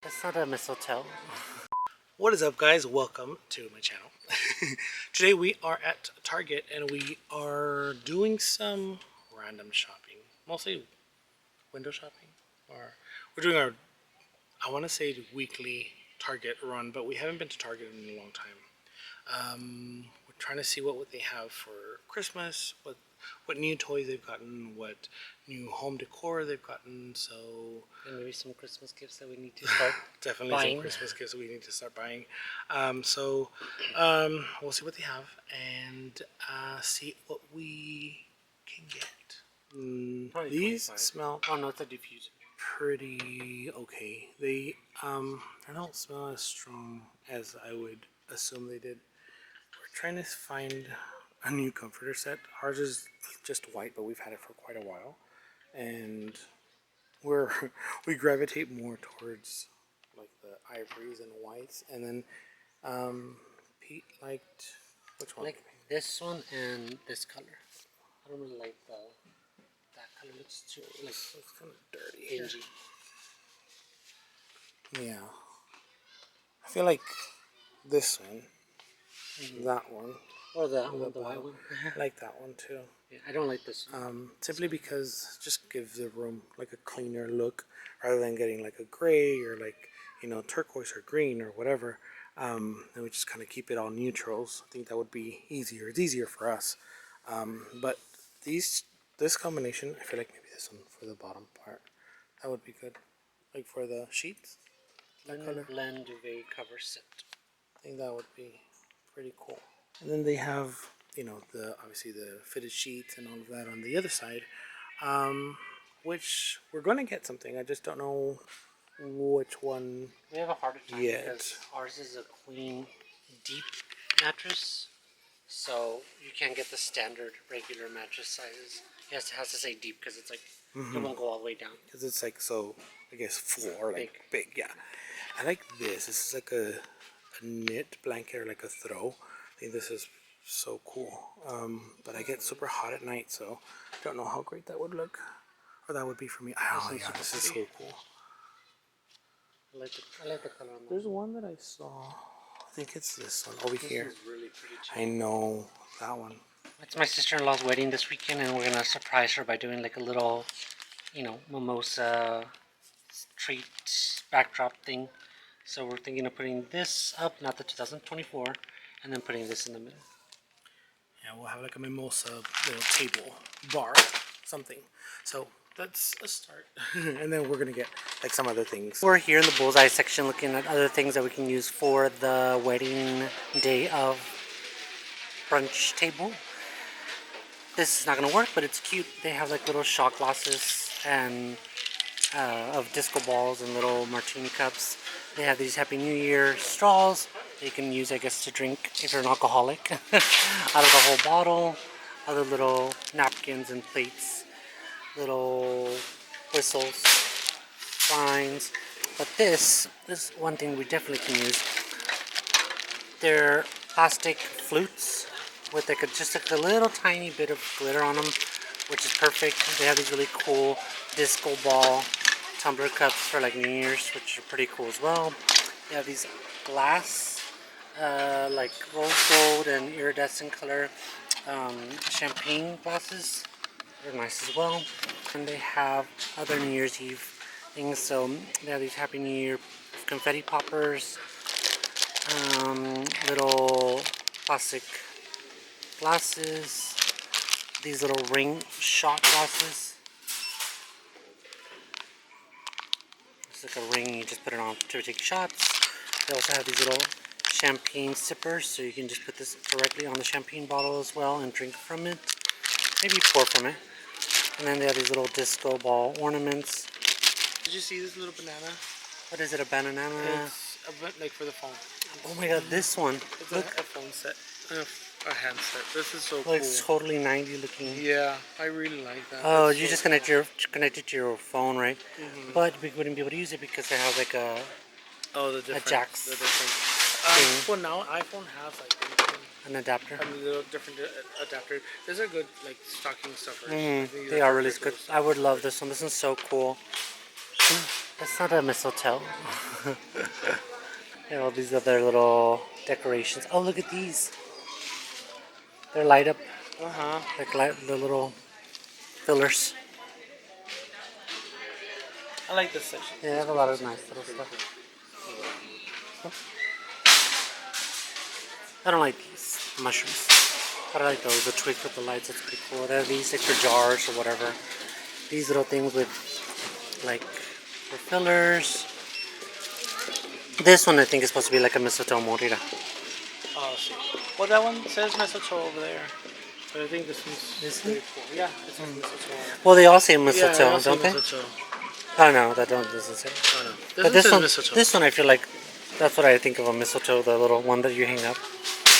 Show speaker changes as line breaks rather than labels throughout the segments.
That's not a mistletoe.
What is up, guys? Welcome to my channel. Today we are at Target and we are doing some random shopping, mostly window shopping. Or we're doing our, I want to say, weekly Target run, but we haven't been to Target in a long time. We're trying to see what they have for Christmas, what new toys they've gotten, what new home decor they've gotten. So
And maybe some Christmas gifts that we need to start
definitely
buying.
some Christmas gifts we need to start buying. We'll see what they have and see what we can get. These
25.
smell
Oh no, it's a diffuser.
pretty okay. They don't smell as strong as I would assume they did. We're trying to find a new comforter set. Ours is just white, but we've had it for quite a while, and we gravitate more towards like the ivories and whites. And then Pete liked which one?
Like this one and this color. I don't really like that color. Looks too like
It's kind of dirty here.
dingy.
Yeah, I feel like this one, that one,
Or the white one.
I like that one too.
Yeah, I don't like this one.
Simply because it just gives the room like a cleaner look rather than getting like a gray or like, turquoise or green or whatever. And we just kind of keep it all neutrals. I think that would be easier. It's easier for us. But this combination, I feel like maybe this one for the bottom part, that would be good. Like for the sheets, that color.
Blend duvet cover set.
I think that would be pretty cool. And then they have, obviously the fitted sheets and all of that on the other side, which we're going to get something. I just don't know which one.
We have a harder time
Yet.
because ours is a queen deep mattress, so you can't get the standard regular mattress sizes. It has to say deep because it's like it won't go all the way down.
Because it's like so, I guess, full like big. Yeah. I like this. This is like a knit blanket or like a throw. I think this is so cool. But I get super hot at night, so I don't know how great that would look, or that would be for me. Oh yeah, this is so cool.
I like the color on that.
There's one that I saw. I think it's this one over here.
This is really pretty too.
I know that one.
It's my sister-in-law's wedding this weekend, and we're gonna surprise her by doing like a little, mimosa treat backdrop thing. So we're thinking of putting this up, not the 2024, and then putting this in the middle.
Yeah, we'll have like a mimosa little table, bar, something. So that's a start. And then we're gonna get like some other things.
We're here in the bullseye section looking at other things that we can use for the wedding day of brunch table. This is not gonna work, but it's cute. They have like little shot glasses and of disco balls and little martini cups. They have these Happy New Year straws that you can use, I guess, to drink if you're an alcoholic out of the whole bottle. Other little napkins and plates, little whistles, signs. But this is one thing we definitely can use. They're plastic flutes with like just like a little tiny bit of glitter on them, which is perfect. They have these really cool disco ball tumbler cups for like New Year's, which are pretty cool as well. They have these glass, like rose gold and iridescent color champagne glasses. They're nice as well. And they have other New Year's Eve things. So they have these Happy New Year confetti poppers, little plastic glasses, these little ring shot glasses. It's like a ring, you just put it on to take shots. They also have these little champagne sippers, so you can just put this directly on the champagne bottle as well and drink from it. Maybe pour from it. And then they have these little disco ball ornaments.
Did you see this little banana?
What is it, a banana?
It's a bit like for the phone.
Oh my god, this one.
It's
Look.
a phone set. A handset. This is so
Cool. It's totally 90 looking.
Yeah, I really like that.
Oh,
That's
you
so
just connect it to your phone, right? But we wouldn't be able to use it because they have like a jacks
the different. Well, now iPhone has like
an adapter.
a little different adapter. These are good like stocking stuffers.
They are really good. I would love this one. This one's so cool. That's not a mistletoe. And all these other little decorations. Oh, look at these. They're light up,
Uh-huh.
like the little fillers.
I like this section.
Yeah, they have a lot of nice little stuff. I don't like these mushrooms. But I like those, the twigs with the lights. That's pretty cool. They have these extra jars or whatever. These little things with like for fillers. This one I think is supposed to be like a mistletoe morira.
Oh, I see. Well, that one says mistletoe over there. But I think this one's
This
pretty
one?
cool. Yeah, it says mistletoe.
Well, they all say
Yeah,
mistletoe,
I see
don't they?
mistletoe.
Oh no, that doesn't say.
Oh, no.
But
This
this
one
one,
says mistletoe.
this one I feel like that's what I think of a mistletoe, the little one that you hang up.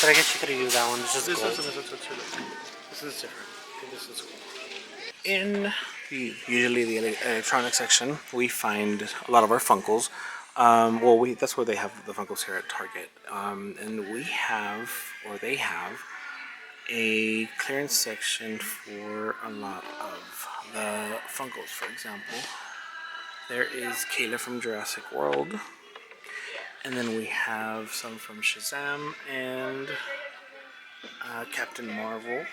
But I guess you could have used that one. It's just
This
gold.
one's a mistletoe too. This is different. I think this is cool. In usually the electronic section, we find a lot of our Funkles. Well, that's where they have the Funkles here at Target. And we have, or they have, a clearance section for a lot of the Funkles. For example, there is Kayla from Jurassic World, and then we have some from Shazam and Captain Marvel.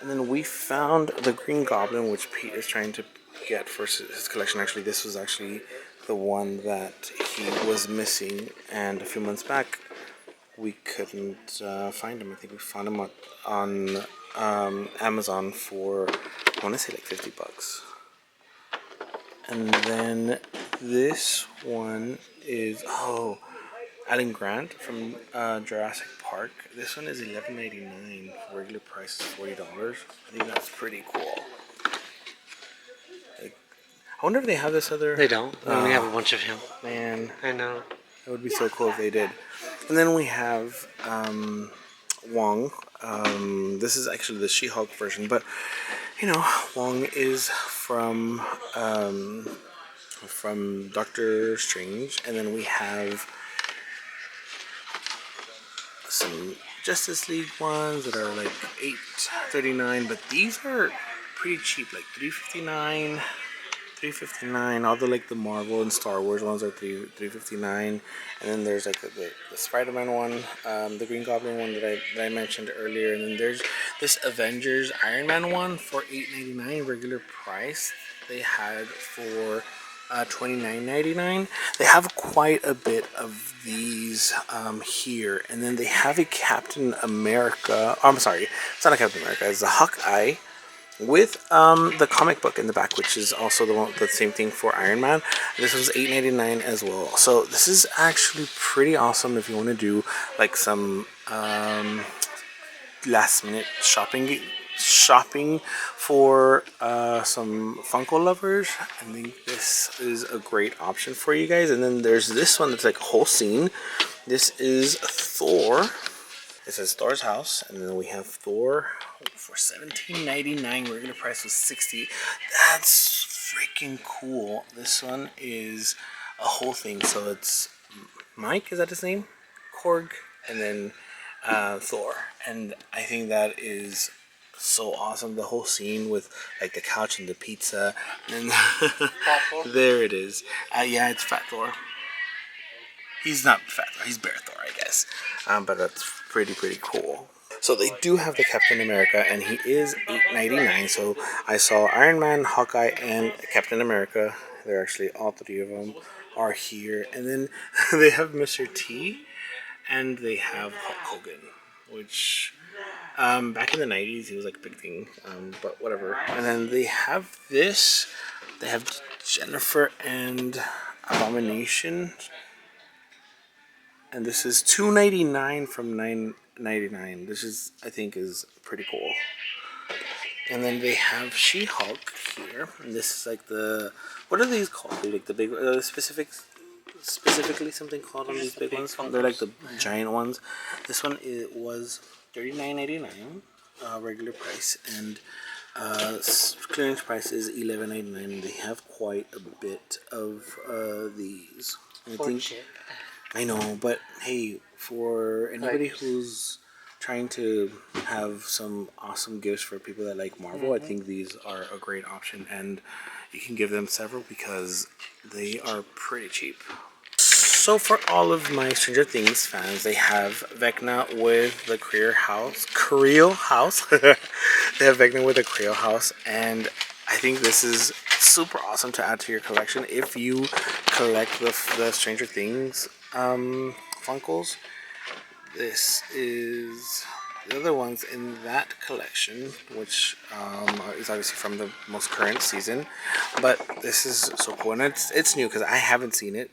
And then we found the Green Goblin, which Pete is trying to get for his collection. Actually, this was actually the one that he was missing, and a few months back we couldn't find him. I think we found him on Amazon for, I want to say like $50. And then this one is, oh, Alan Grant from Jurassic Park. This one is $11.99. Regular price is $40. I think that's pretty cool. Like, I wonder if they have this other.
They don't. They only have a bunch of him.
Man,
I know.
it would be so cool if they did. And then we have Wong. This is actually the She-Hulk version, but you know, Wong is from Doctor Strange, and then we have some Justice League ones that are like $8.39, but these are pretty cheap, like $3.59. All the like the Marvel and Star Wars ones are $3.59, and then there's like the Spider-Man one, the Green Goblin one that I mentioned earlier, and then there's this Avengers Iron Man one for $8.99 regular price. They had for $29.99. They have quite a bit of these here, and then they have a Captain America. Oh, I'm sorry, it's not a Captain America. It's a Hawkeye with the comic book in the back, which is also the same thing for Iron Man. This was $8.99 as well. So this is actually pretty awesome if you want to do like some last minute shopping for some Funko lovers. I think this is a great option for you guys. And then there's this one that's like a whole scene. This is Thor. It says Thor's house, and then we have Thor for $17.99. Regular price was $60. That's freaking cool. This one is a whole thing. So it's Mike, is that his name? Korg, and then Thor, and I think that is so awesome. The whole scene with like the couch and the pizza, and there it is. Yeah, it's Fat Thor. He's not Fat Thor. He's Bear Thor, I guess. But that's pretty cool. So they do have the Captain America, and he is $8.99. So I saw Iron Man, Hawkeye, and Captain America. They're actually all three of them are here, and then they have Mr. T, and they have Hulk Hogan, which back in the 90s he was like a big thing, but whatever. And then they have this. They have Jennifer and Abomination, and this is $2.99 from $9.99. This is, I think, is pretty cool. And then they have She-Hulk here, and this is like the, what are these called? Like the big specifically something called on these big ones. They're like the giant ones. This one was $39.99 regular price, and clearance price is $11.99. They have quite a bit of these. I know, but hey, for anybody who's trying to have some awesome gifts for people that like Marvel, I think these are a great option, and you can give them several because they are pretty cheap. So for all of my Stranger Things fans, they have Vecna with the Creel House. They have Vecna with the Creel House, and I think this is super awesome to add to your collection if you collect the Stranger Things Funkles. This is the other ones in that collection, which is obviously from the most current season. But this is so cool, and it's new because I haven't seen it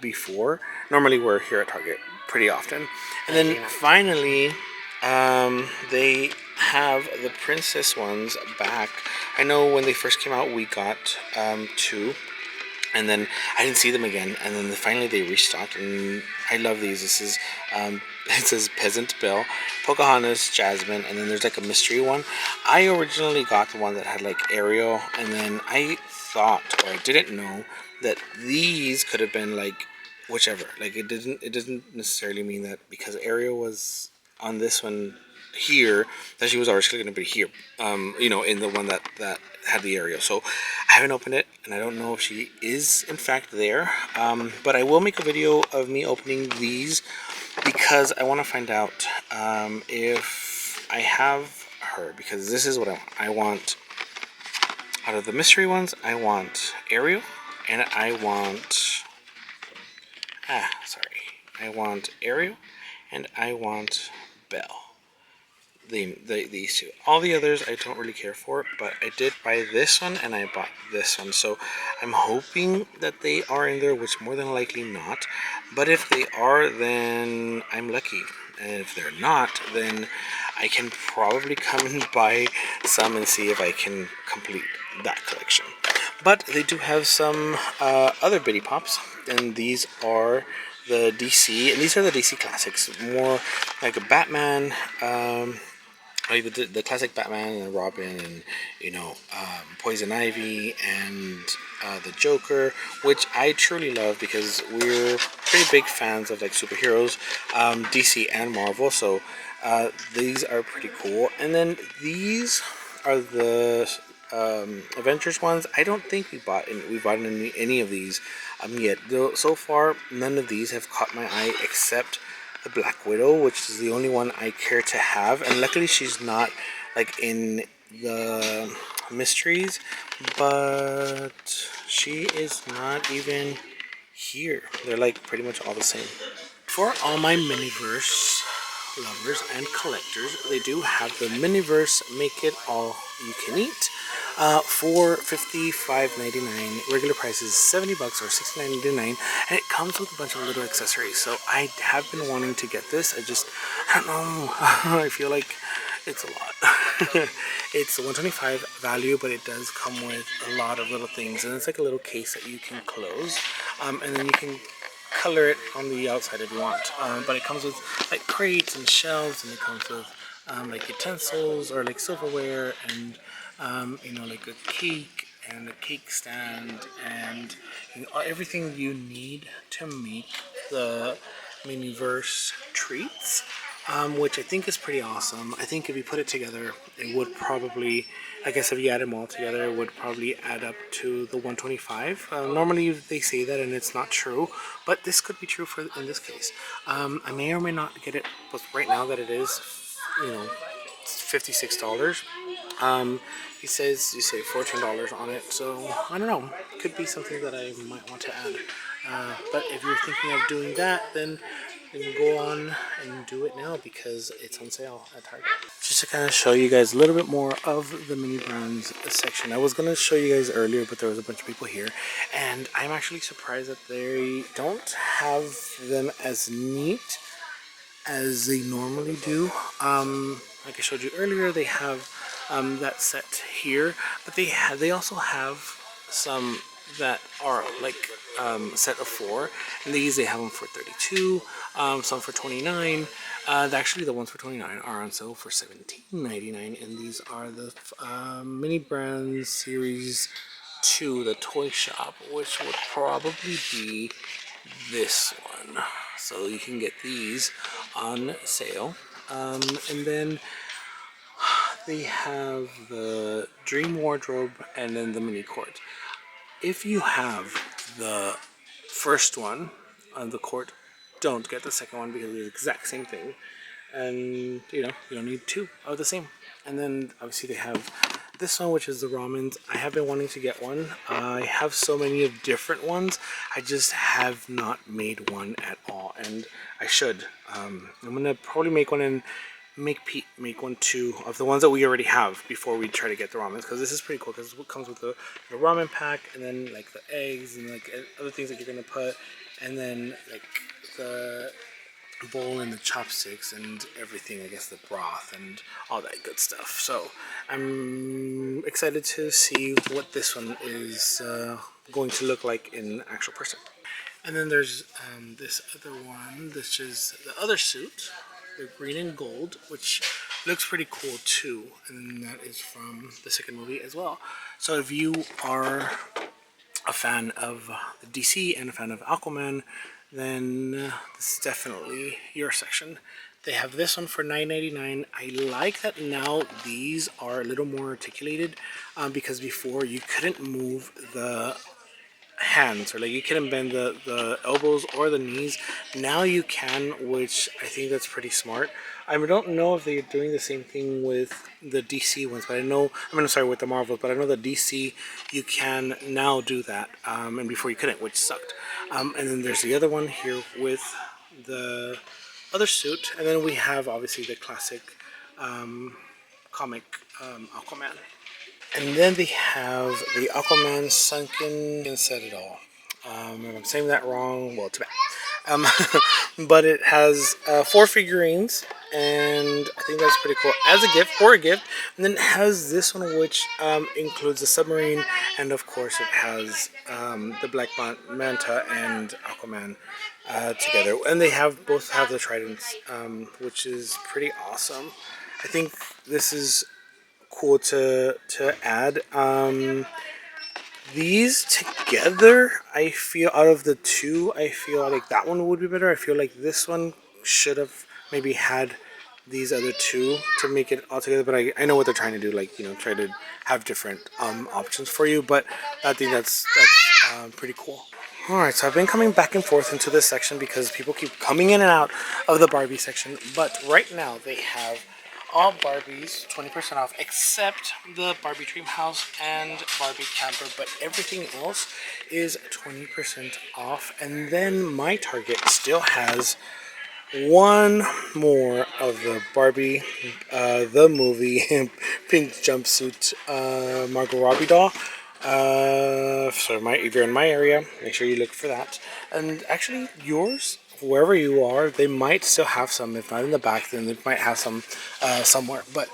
before. Normally, we're here at Target pretty often, and then finally, they have the princess ones back. I know when they first came out, we got two. And then I didn't see them again, and then finally they restocked, and I love these. This is it says Peasant Belle, Pocahontas, Jasmine, and then there's like a mystery one. I originally got the one that had like Ariel, and then I thought, or I didn't know, that these could have been like whichever. Like it doesn't necessarily mean that because Ariel was on this one here that she was originally going to be here, in the one that had the Ariel. So I haven't opened it, and I don't know if she is in fact there, but I will make a video of me opening these because I want to find out if I have her, because this is what I want out of the mystery ones. I want Ariel, and I want I want Ariel, and I want Belle. These two. All the others I don't really care for, but I did buy this one and I bought this one, so I'm hoping that they are in there, which more than likely not. But if they are, then I'm lucky, and if they're not, then I can probably come and buy some and see if I can complete that collection. But they do have some other Bitty Pops, and these are the DC, and these are the DC classics, more like a Batman, like the classic Batman and Robin, and Poison Ivy, and the Joker, which I truly love because we're pretty big fans of like superheroes, DC and Marvel. So these are pretty cool. And then these are the Avengers ones. I don't think we bought any of these yet. Though so far, none of these have caught my eye except the Black Widow, which is the only one I care to have, and luckily she's not like in the mysteries, but she is not even here. They're like pretty much all the same. For all my Miniverse lovers and collectors, they do have the Miniverse Make It All You Can Eat for $55.99. Regular price is $70 or $69.99, and it comes with a bunch of little accessories. So I have been wanting to get this. I don't know. I feel like it's a lot. It's $125 value, but it does come with a lot of little things, and it's like a little case that you can close, and then you can color it on the outside if you want. But it comes with like crates and shelves, and it comes with like utensils or like silverware, and like a cake and a cake stand, and everything you need to make the Miniverse treats, which I think is pretty awesome. I think if you put it together, it would probably, I guess if you add them all together, it would probably add up to the 125. Normally they say that, and it's not true, but this could be true in this case. I may or may not get it, but right now that it is, $56. He says you save $14 on it, so I don't know. It could be something that I might want to add. But if you're thinking of doing that, then go on and do it now because it's on sale at Target. Just to kind of show you guys a little bit more of the mini brands section. I was going to show you guys earlier, but there was a bunch of people here, and I'm actually surprised that they don't have them as neat as they normally do. Like I showed you earlier, they have that set here, but they also have some that are like set of 4, and these they have them for 32, some for 29. Actually, the ones for 29 are on sale for $17.99, and these are the Mini Brands Series 2, the toy shop, which would probably be this one. So you can get these on sale, and then they have the Dream Wardrobe and then the mini court. If you have the first one on the court, don't get the second one because it's the exact same thing. And you don't need two of the same. And then obviously they have this one, which is the ramens. I have been wanting to get one. I have so many of different ones. I just have not made one at all, and I should. I'm gonna probably make one and make Pete make one too of the ones that we already have before we try to get the ramens, because this is pretty cool because it comes with the ramen pack and then like the eggs and like other things that you're gonna put, and then like the bowl and the chopsticks and everything, I guess the broth and all that good stuff. So I'm excited to see what this one is going to look like in actual person. And then there's this other one. This is the other suit, the green and gold, which looks pretty cool too. And that is from the second movie as well. So if you are a fan of the DC and a fan of Aquaman, then this is definitely your section. They have this one for $9.99. I like that now these are a little more articulated because before you couldn't move the hands, or like you couldn't bend the elbows or the knees. Now you can, which I think that's pretty smart. I don't know if they're doing the same thing with the DC ones, but I'm sorry, with the Marvels, but I know the DC you can now do that, and before you couldn't, which sucked. And then there's the other one here with the other suit, and then we have obviously the classic comic Aquaman. And then they have the Aquaman Sunken Set It All. If I'm saying that wrong, well, too bad. But it has 4 figurines, and I think that's pretty cool as a gift, for a gift. And then it has this one, which includes the submarine, and of course it has the Black Manta and Aquaman together. And they both have the tridents, which is pretty awesome. I think this is cool to add. These together, I feel out of the two, I feel like that one would be better. I feel like this one should have maybe had these other two to make it all together, but I know what they're trying to do, like try to have different options for you. But I think that's pretty cool. Alright, so I've been coming back and forth into this section because people keep coming in and out of the Barbie section, but right now they have all Barbies 20% off except the Barbie Dream House and Barbie Camper, but everything else is 20% off. And then my Target still has one more of the Barbie, the movie pink jumpsuit Margot Robbie doll. So if you're in my area, make sure you look for that. And actually, yours, wherever you are, they might still have some. If not in the back, then they might have some somewhere. But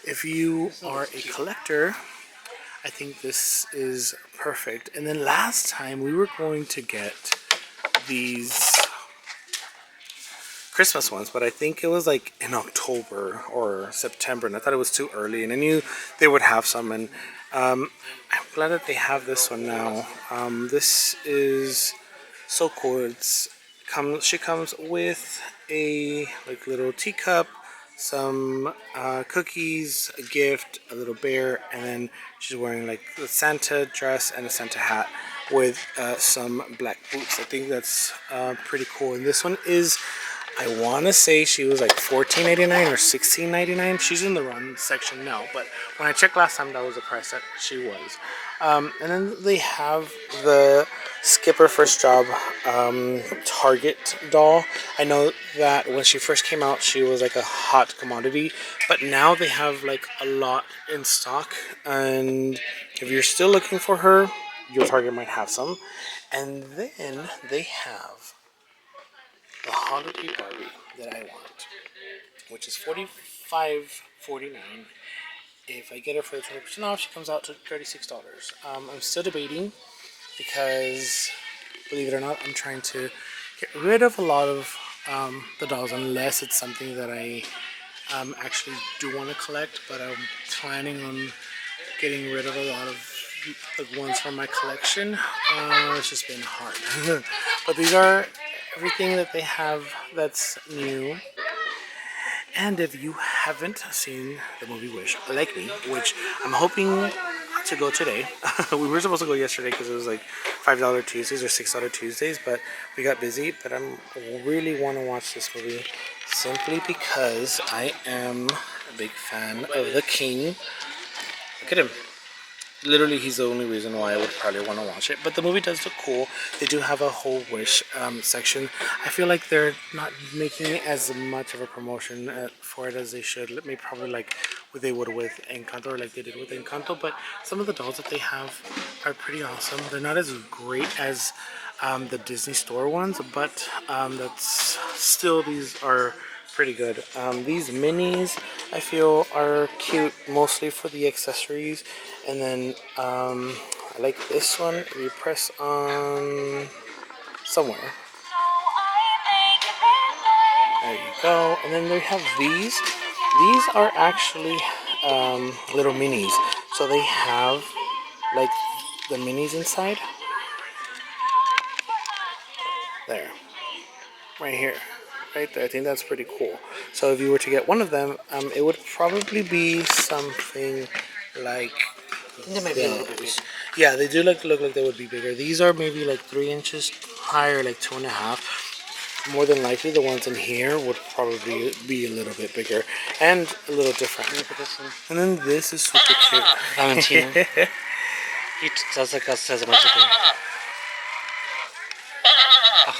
if you are a collector, I think this is perfect. And then last time we were going to get these Christmas ones, but I think it was like in October or September, and I thought it was too early, and I knew they would have some, and I'm glad that they have this one now. This is so cool. She comes with a like little teacup, some cookies, a gift, a little bear, and then she's wearing like the Santa dress and a Santa hat with some black boots. I think that's pretty cool. And this one is, I want to say she was like $14.99 or $16.99. She's in the run section now, but when I checked last time, that was the price that she was. And then they have the Skipper First Job Target doll. I know that when she first came out, she was like a hot commodity, but now they have like a lot in stock. And if you're still looking for her, your Target might have some. And then they have the holiday Barbie that I want, which is $45.49. If I get her for the 20% off, she comes out to $36. I'm still debating because, believe it or not, I'm trying to get rid of a lot of the dolls, unless it's something that I actually do want to collect. But I'm planning on getting rid of a lot of the ones from my collection. It's just been hard. But these are everything that they have that's new. And if you haven't seen the movie Wish, like me, which I'm hoping to go today. We were supposed to go yesterday because it was like $5 Tuesdays or $6 Tuesdays, but we got busy. But I really want to watch this movie simply because I am a big fan of the King. Look at him. Literally, he's the only reason why I would probably want to watch it. But the movie does look cool. They do have a whole Wish section. I feel like they're not making as much of a promotion for it as they should. Maybe probably like what they would with Encanto, or like they did with Encanto. But some of the dolls that they have are pretty awesome. They're not as great as the Disney Store ones, but that's still, these are pretty good. These minis I feel are cute mostly for the accessories, and then I like this one. You press on somewhere. There you go. And then they have these. These are actually little minis. So they have like the minis inside. There. Right here. Right there. I think that's pretty cool. So if you were to get one of them, it would probably be something like
They might be a little bit bigger.
yeah, they do look like they would be bigger. These are maybe like 3 inches higher, like 2.5. More than likely, the ones in here would probably be a little bit bigger and a little different. And then this is super cute.
Valentino. He does like us, says a bunch of things.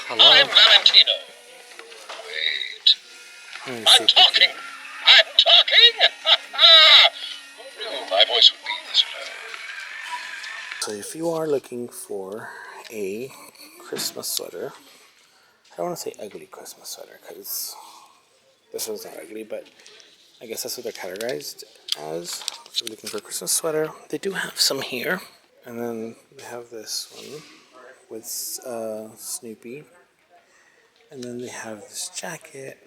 Hello.
I'm Valentino. Wait. I'm talking. I'm talking. Who knew my voice would be this low?
So if you are looking for a Christmas sweater, I don't want to say ugly Christmas sweater because this one's not ugly, but I guess that's what they're categorized as. So we're looking for a Christmas sweater. They do have some here. And then we have this one with Snoopy. And then they have this jacket.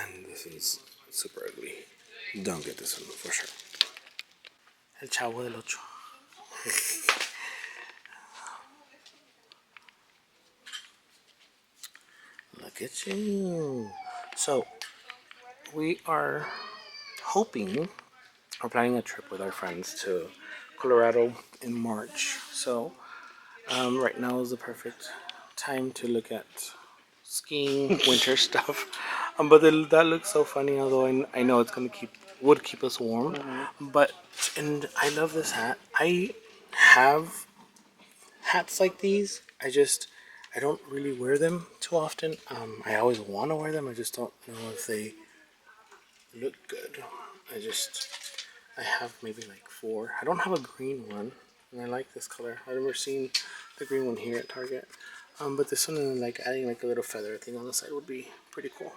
And this is super ugly. Don't get this one for sure. El Chavo del Ocho. Look at you. So, we are hoping, we're planning a trip with our friends to Colorado in March. So, right now is the perfect time to look at skiing, winter stuff. But that looks so funny, although I know it's gonna would keep us warm. But, and I love this hat. I have hats like these. I don't really wear them too often. I always want to wear them. I just don't know if they look good. I have maybe like 4. I don't have a green one, and I like this color. I've never seen the green one here at Target. But this one, and like adding like a little feather thing on the side would be pretty cool.